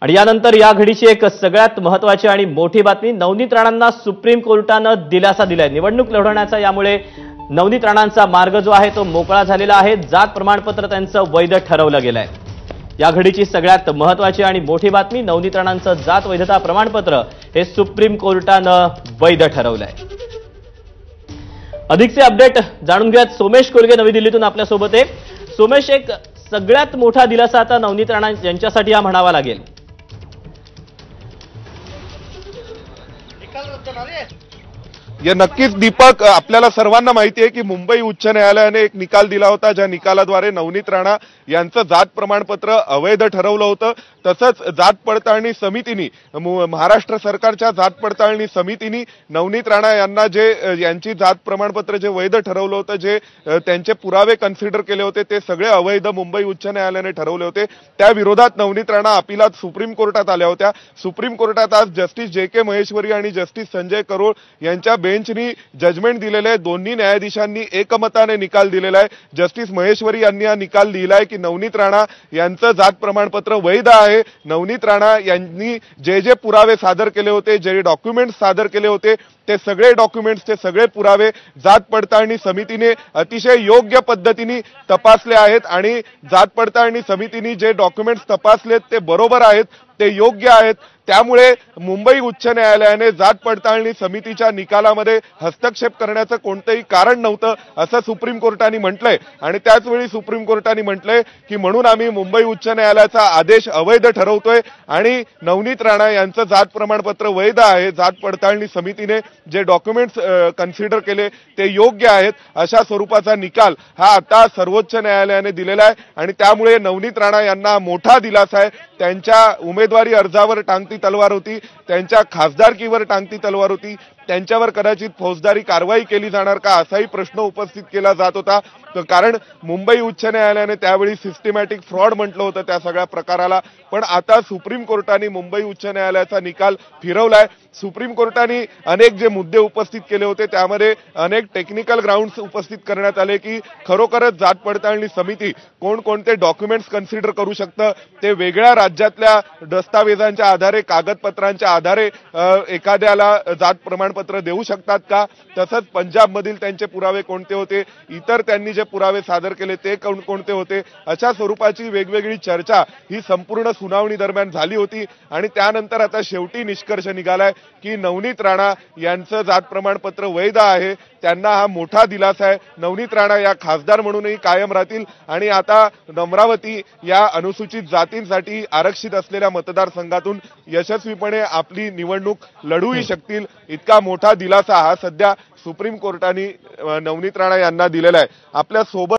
आणि यानंतर या घडीची एक सगळ्यात महत्त्वाची आणि मोठी बातमी, नवनीत राणांना सुप्रीम कोर्टानं दिलासा दिलाय। निवडणूक लढवण्याचा यामुळे नवनीत राणांचा मार्ग जो आहे तो मोकळा झालेला आहे। जात प्रमाणपत्र त्यांचं वैध ठरवलं गेलंय। या घडीची सगळ्यात महत्त्वाची आणि मोठी बातमी, नवनीत राणांचं जात वैधता प्रमाणपत्र हे सुप्रीम कोर्टानं वैध ठरवलंय। अधिकचे अपडेट जाणून घेऊयात। सोमेश कोलगे नवी दिल्लीतून आपल्या सोबत आहे। सोमेश, एक सगळ्यात मोठा दिलासा आता नवनीत राणा यांच्यासाठी हा म्हणावा लागेल। या नक्कीच दीपक, आपल्याला सर्वांना माहिती आहे की मुंबई उच्च न्यायालयाने एक निकाल दिला होता, ज्या निकालाद्वारे नवनीत राणा यांचं जात प्रमाणपत्र अवैध ठरवलं होतं। तसंच जात पडताळणी समितीने, महाराष्ट्र सरकारच्या जात पडताळणी समितीने नवनीत राणा यांना यांची जात प्रमाणपत्र जे वैध ठरवलं होतं, जे त्यांचे पुरावे कन्सिडर केले होते ते सगळे अवैध मुंबई उच्च न्यायालयाने ठरवले होते। त्या विरोधात नवनीत राणा अपिलात सुप्रीम कोर्टात आल्या होत्या। सुप्रीम कोर्टात आज जस्टिस जे.के. महेश्वरी आणि जस्टिस संजय करोळ यांच्या बेंचनी जजमेंट दिलेले आहे। दोन्ही न्यायाधीशांनी एकमताने निकाल दिलेला आहे। जस्टिस महेश्वरी यांनी हा निकाल दिलाय की नवनीत राणा यांचं जात प्रमाणपत्र वैध आहे। नवनीत राणा यांनी जे पुरावे सादर केले होते, जे डॉक्युमेंट्स सादर केले होते, ते सगळे डॉक्युमेंट्स, ते सगळे पुरावे जात पडताळणी समितीने अतिशय योग्य पद्धतीने तपासले आहेत आणि जात पडताळणी समितीने जे डॉक्युमेंट्स तपासलेत ते बरोबर आहेत, ते योग्य आहेत। त्यामुळे मुंबई उच्च न्यायालयाने जात पडताळणी समितीच्या निकालामध्ये हस्तक्षेप करण्याचं कोणतंही कारण नव्हतं असं सुप्रीम कोर्टाने म्हटलंय। आणि त्याचवेळी सुप्रीम कोर्टाने म्हटलंय की म्हणून आम्ही मुंबई उच्च न्यायालयाचा आदेश अवैध ठरवतोय आणि नवनीत राणा यांचं जात प्रमाणपत्र वैध आहे। जात पडताळणी समितीने जे डॉक्युमेंट्स कन्सिडर केले ते योग्य आहेत, अशा स्वरूपाचा निकाल हा आता सर्वोच्च न्यायालयाने दिलेला आहे। आणि त्यामुळे नवनीत राणा यांना मोठा दिलासा आहे। त्यांच्या उमेदवारी अर्जावर टांगती तलवार होती, त्यांच्या खासदारकीवर टांगती तलवार होती, त्यांच्यावर कदाचित फौजदारी कारवाई केली जाणार का असाही प्रश्न उपस्थित केला जात होता। कारण मुंबई उच्च न्यायालयाने त्यावेळी सिस्टमॅटिक फ्रॉड म्हटलं होतं त्या सगळ्या प्रकाराला। पण आता सुप्रीम कोर्टाने मुंबई उच्च न्यायालयाचा निकाल फिरवलाय। सुप्रीम कोर्टाने अनेक जे मुद्दे उपस्थित केले होते त्यामध्ये अनेक टेक्निकल ग्राउंड्स उपस्थित करण्यात आले की खरोखरच जात पडताळणी समिती कोणकोणते डॉक्युमेंट्स कन्सिडर करू शकतं, ते वेगळ्या राज्यातल्या दस्तावेजांच्या आधारे, कागदपत्रांच्या आधारे एखाद्याला जात प्रमाणपत्र देऊ शकतात का। तसंच पंजाबमधील त्यांचे पुरावे कोणते होते, इतर त्यांनी जे पुरावे सादर केले ते कोणते होते, अशा स्वरूपाची वेगवेगळी चर्चा ही संपूर्ण सुनावणी दरम्यान झाली होती। आणि त्यानंतर आता शेवटी निष्कर्ष निघालाय की नवनीत राणा यांचं जात प्रमाणपत्र वैध आहे, त्यांना हा मोठा दिलासा आहे। नवनीत राणा या खासदार म्हणूनही कायम राहतील आणि आता अमरावती या अनुसूचित जातींसाठी आरक्षित असलेल्या मतदारसंघातून यशस्वीपणे आपली निवडणूक लढवू शकतील। इतका मोठा दिलासा हा सध्या सुप्रीम कोर्टाने नवनीत राणा यांना दिलेला आहे। आपल्या सोबत